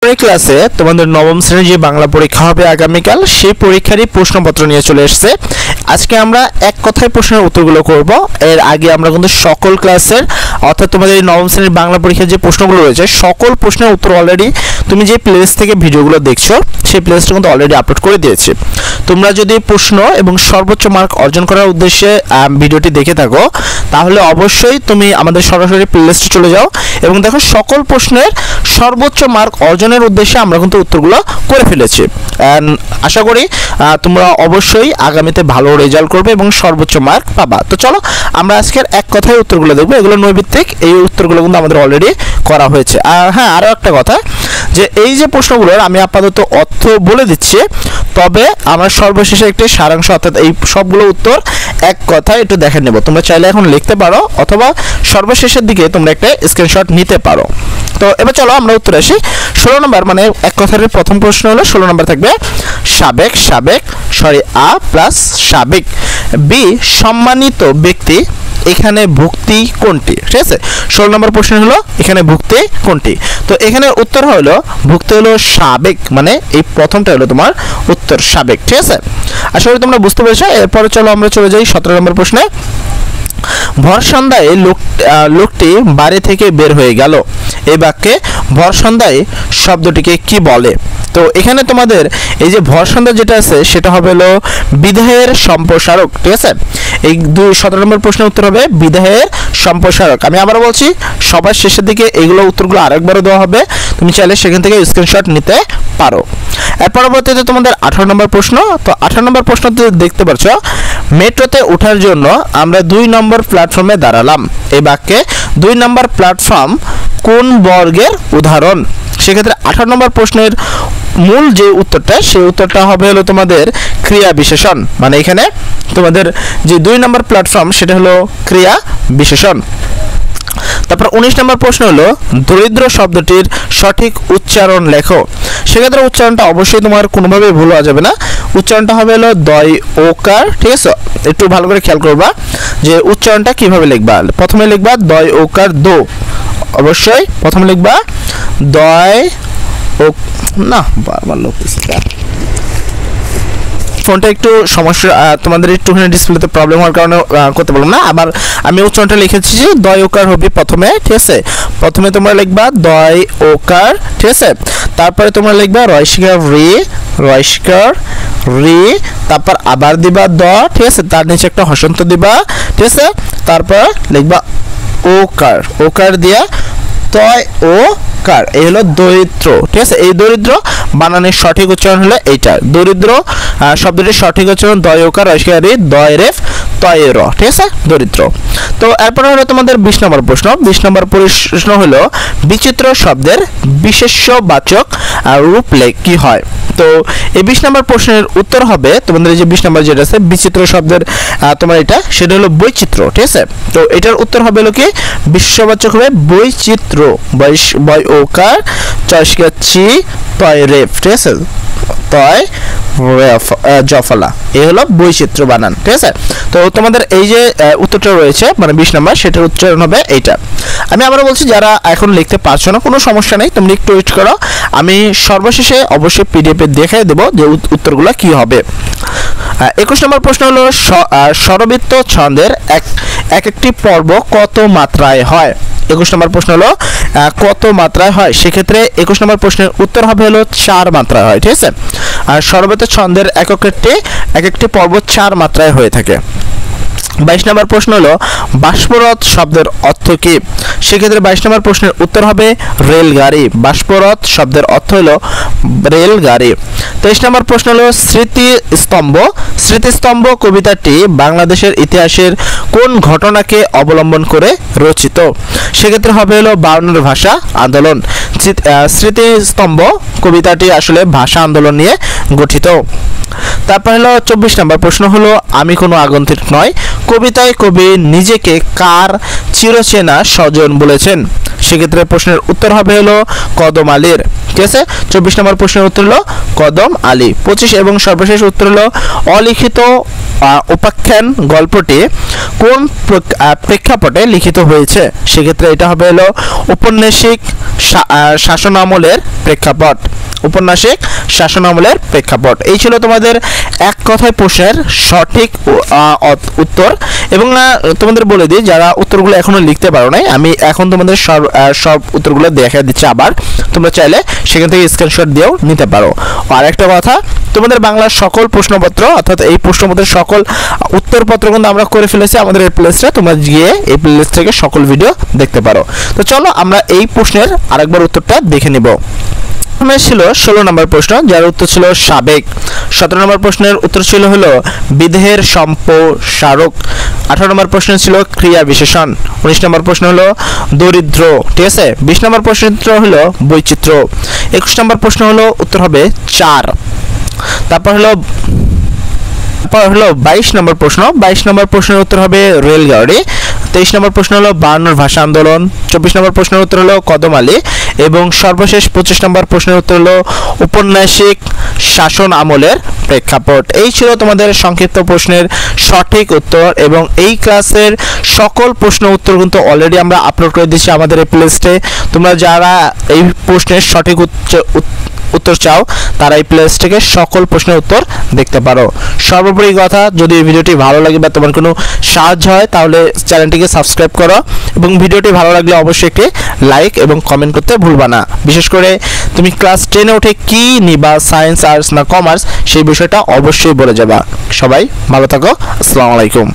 পরের ক্লাসে তোমাদের নবম শ্রেণীর যে বাংলা পরীক্ষা হবে আগামীকাল, সেই পরীক্ষারই প্রশ্নপত্র নিয়ে চলে এসেছে। আজকে আমরা এক কথায় প্রশ্নের উত্তরগুলো করব। এর আগে আমরা কিন্তু সকল ক্লাসের অর্থাৎ তোমাদের এই নবম শ্রেণীর বাংলা পরীক্ষার যে প্রশ্নগুলো রয়েছে সকল প্রশ্নের উত্তর অলরেডি তুমি যে প্লেলিস্ট থেকে ভিডিওগুলো দেখছো সেই প্লেলিস্টে কিন্তু অলরেডি আপলোড করে দিয়েছি। তোমরা যদি প্রশ্ন এবং সর্বোচ্চ মার্ক অর্জন করার উদ্দেশ্যে ভিডিওটি দেখে থাকো তাহলে অবশ্যই তুমি আমাদের সরাসরি প্লেলিস্টে চলে যাও এবং দেখো সকল প্রশ্নের সর্বোচ্চ মার্ক অর্জনের উদ্দেশ্যে আমরা কিন্তু উত্তরগুলো করে ফেলেছি। আশা করি তোমরা অবশ্যই আগামীতে ভালো রেজাল্ট করবে এবং সর্বোচ্চ মার্ক পাবা। তো চলো আমরা আজকের এক কথায় উত্তরগুলো দেখবো। এগুলো নৈবিত্তিক, এই উত্তরগুলো কিন্তু আমাদের অলরেডি করা হয়েছে। আর হ্যাঁ, আরও একটা কথা যে এই যে প্রশ্নগুলোর আমি আপাতত অর্থ বলে দিচ্ছি, তবে আমরা সর্বশেষে একটি সারাংশ অর্থাৎ এই সবগুলো উত্তর এক কথায় একটু দেখে নেব। তোমরা চাইলে এখন লিখতে পারো অথবা সর্বশেষের দিকে তোমরা একটা স্ক্রিনশট নিতে পারো। তো এবার চলো আমরা উত্তর আসি। 16 নম্বর মানে এক কথার প্রথম প্রশ্ন হলো 16 নম্বর থাকবে সাবেক আ প্লাস সাবেক বি সম্মানিত ব্যক্তি এখানে ভুক্তি কোনটি? ঠিক আছে, 16 নম্বর প্রশ্ন হলো এখানে ভুক্তি কোনটি। তো এখানে উত্তর হলো ভুক্তি হলো সাবেক, মানে এই প্রথমটা হলো তোমার উত্তর সাবেক। ঠিক আছে, আশা করি তোমরা বুঝতে পেরেছো। এরপরে চলো আমরা চলে যাই 17 নম্বর প্রশ্নে। ভর সন্ধ্যায় লোকটি বাড়ি থেকে বের হয়ে গেল, এই বাক্যে ভর সন্ধ্যায় শব্দটিকে কি বলে? তো এখানে তোমাদের এই যে ভর সন্ধ্যা যেটা আছে সেটা হবে হলো বিদেহের সম্প্রসারক। ঠিক আছে, এই 17 নম্বর প্রশ্নের উত্তর হবে বিদেহের সম্প্রসারক। আমি আবার বলছি, সবার শেষের দিকে এইগুলো উত্তরগুলো আরেকবারও দেওয়া হবে, তুমি চাইলে সেখান থেকে স্ক্রিনশট নিতে পারো। এর পরবর্তীতে তোমাদের 18 নম্বর প্রশ্ন। তো 18 নম্বর প্রশ্নতে দেখতে পাচ্ছ মেট্রোতে ওঠার জন্য আমরা 2 নম্বর প্ল্যাটফর্মে দাঁড়ালাম, এই বাক্যে 2 নম্বর প্ল্যাটফর্ম কোন বর্গের উদাহরণ? সেক্ষেত্রে 18 নম্বর প্রশ্নের মূল যে উত্তরটা সেই উত্তরটা হবে হলো তোমাদের ক্রিয়া বিশেষণ, মানে এখানে তোমাদের যে 2 নম্বর প্ল্যাটফর্ম সেটা হলো ক্রিয়া বিশেষণ। তারপর 19 নম্বর প্রশ্ন হলো দরিদ্র শব্দটির সঠিক উচ্চারণ লেখো। সেক্ষেত্রে উচ্চারণটা অবশ্যই তোমার কোনোভাবেই ভুল হওয়া যাবে না, উচ্চারণটা হবে হলো দয় ওকার। ঠিক আছে, একটু ভালো করে খেয়াল করবা যে উচ্চারণটা কিভাবে লিখবা। প্রথমে লিখবা দয় ওকার দো, অবশ্যই প্রথমে লিখবা দয় ও না বারবার ফোনটা একটু সমস্যা, তোমাদের একটুখানি ডিসপ্লেতে প্রবলেম হওয়ার কারণে করতে পারলাম না। আবার আমি উচ্চারণটা লিখেছি যে দয় ওকার হবে প্রথমে। ঠিক আছে, প্রথমে তোমরা লিখবা দয় ওকার। ঠিক আছে, তারপরে তোমরা লিখবা রয়স্কার রি, তারপর আবার দিবা দ। ঠিক আছে, তার নিচে একটা হসন্ত দিবা। ঠিক আছে, তারপর লিখবা ওকার দিয়া তয় ও কার, এই হলো দরিদ্র। ঠিক আছে, এই দরিদ্র বানানের সঠিক উচ্চারণ হলো এইটা। দরিদ্র শব্দটির সঠিক উচ্চারণ দয় ওকার রয়স্কারি দয় রেফ তয় র। ঠিক আছে, দরিদ্র। তো এরপরে হলো তোমাদের 20 নম্বর প্রশ্ন। 20 নম্বর প্রশ্ন হলো বিচিত্র শব্দের বিশেষ্যবাচক রূপ কি হয়? তো এই 20 নম্বর প্রশ্নের উত্তর হবে তোমাদের এই যে 20 নম্বর যেটা আছে বিচিত্র শব্দের তোমার এটা সেটা হলো বৈচিত্র্য। ঠিক আছে, তো এটার উত্তর হবে হলো কি বিশেষ্যবাচক হবে বৈচিত্র্য, বয় ওকার চয়স্কা চি তয় রেফ। ঠিক আছে, তয় জফলা, এই হলো বৈচিত্র্য বানান। ঠিক আছে, তো তোমাদের এই যে উত্তরটা রয়েছে মানে 20 নম্বর সেটার উচ্চারণ হবে এইটা। আমি আবারও বলছি, যারা এখন লিখতে পারছো না কোনো সমস্যা নেই, তোমরা একটু ওয়েট করো, আমি সর্বশেষে অবশ্যই পিডিএফে দেখাই দেবো যে উত্তরগুলো কি হবে। 21 নম্বর প্রশ্ন হলো স্বরবৃত্ত ছন্দের একটি পর্ব কত মাত্রায় হয়? 21 নম্বর প্রশ্ন হলো কত মাত্রায় হয়? সেক্ষেত্রে 21 নম্বর প্রশ্নের উত্তর হবে হলো 4 মাত্রায় হয়। ঠিক আছে, আর স্বরবৃত্ত ছন্দের এক একটি পর্ব 4 মাত্রায় হয়ে থাকে। 22 নম্বর প্রশ্ন হলো বাষ্পরথ শব্দের অর্থ কি? সেক্ষেত্রে 22 নম্বর প্রশ্নের উত্তর হবে রেলগাড়ি। বাষ্পরথ শব্দের অর্থ হলো রেলগাড়ি। 23 নম্বর প্রশ্ন হলো স্মৃতিস্তম্ভ কবিতাটি বাংলাদেশের ইতিহাসের কোন ঘটনাকে অবলম্বন করে রচিত? সেক্ষেত্রে হবে হলো 52 ভাষা আন্দোলন। স্মৃতিস্তম্ভ কবিতাটি আসলে ভাষা আন্দোলন নিয়ে গঠিত। তারপর হলো 24 নম্বর প্রশ্ন হলো আমি কোনো আগন্তুক নয় কবিতায় কবি নিজেকে কার চিরচেনা স্বজন বলেছেন? সেক্ষেত্রে প্রশ্নের উত্তর হবে হলো কদম আলীর। ঠিক আছে, 24 নম্বর প্রশ্নের উত্তর হলো কদম আলী। 25 এবং সর্বশেষ উত্তর হলো অলিখিত উপাখ্যান গল্পটি কোন প্রেক্ষাপটে লিখিত হয়েছে? সেক্ষেত্রে এটা হবে হলো ঔপন্যাসিক শাসনামলের প্রেক্ষাপট। ঔপন্যাসিক শাসনামলের প্রেক্ষাপট। এই ছিল তোমাদের এক কথায় প্রশ্নের সঠিক উত্তর। এবং তোমাদের বলে দিই, যারা উত্তরগুলো এখনো লিখতে পারো নাই, আমি এখন তোমাদের সব উত্তরগুলো দেখা দিচ্ছি। আবার তোমরা চাইলে সেখান থেকে স্ক্রিনশট দিয়েও নিতে পারো। আর একটা কথা, তোমাদের বাংলার সকল প্রশ্নপত্র অর্থাৎ এই প্রশ্নপত্রের সকল উত্তরপত্র কিন্তু আমরা করে ফেলেছি আমাদের এই প্লেলিস্টে। তোমরা গিয়ে এই প্লেলিস্ট থেকে সকল ভিডিও দেখতে পারো। তো চলো আমরা এই প্রশ্নের আরেকবার উত্তরটা দেখে নিব। ছিল 16 নম্বর প্রশ্ন, যার উত্তর ছিল সাবেক। 17 নম্বর প্রশ্নের উত্তর ছিল হলো বিদেহের সম্প্রসারক। 18 নম্বর প্রশ্ন ছিল ক্রিয়া বিশেষণ। 19 নম্বর প্রশ্ন হলো দরিদ্র। ঠিক আছে। 20 নম্বর প্রশ্ন হলো বৈচিত্র্য। 21 নম্বর প্রশ্ন হলো উত্তর হবে 4। তারপর হলো 22 নম্বর প্রশ্ন। 22 নম্বর প্রশ্নের উত্তর হবে রেলগাড়ি। 23 নম্বর প্রশ্ন হলো 52 ভাষা আন্দোলন। 24 নম্বর প্রশ্নের উত্তর হলো কদম আলী। এবং সর্বশেষ 25 নম্বর প্রশ্নের উত্তর হলো ঔপন্যাসিক শাসন আমলের প্রেক্ষাপট। এই ছিল তোমাদের সংক্ষিপ্ত প্রশ্নের সঠিক উত্তর। এবং এই ক্লাসের সকল প্রশ্ন উত্তর কিন্তু অলরেডি আমরা আপলোড করে দিয়েছি আমাদের এই প্লেলিস্টে। তোমরা যারা এই প্রশ্নের সঠিক উত্তর চাও তারা এই প্লেলিস্ট থেকে সকল প্রশ্নের উত্তর দেখতে পারো। সর্বোপরি কথা, যদি এই ভিডিওটি ভালো লাগে বা তোমার কোনো সাহায্য হয় তাহলে চ্যানেলটিকে সাবস্ক্রাইব করো এবং ভিডিওটি ভালো লাগলে অবশ্যই একটি লাইক এবং কমেন্ট করতে ভুলবা না। বিশেষ করে তুমি ক্লাস 10-এ উঠে কি নিবা, সায়েন্স, আর্টস না কমার্স, সেই বিষয়টা অবশ্যই বলে যাবা। সবাই ভালো থাকো। আসসালামু আলাইকুম।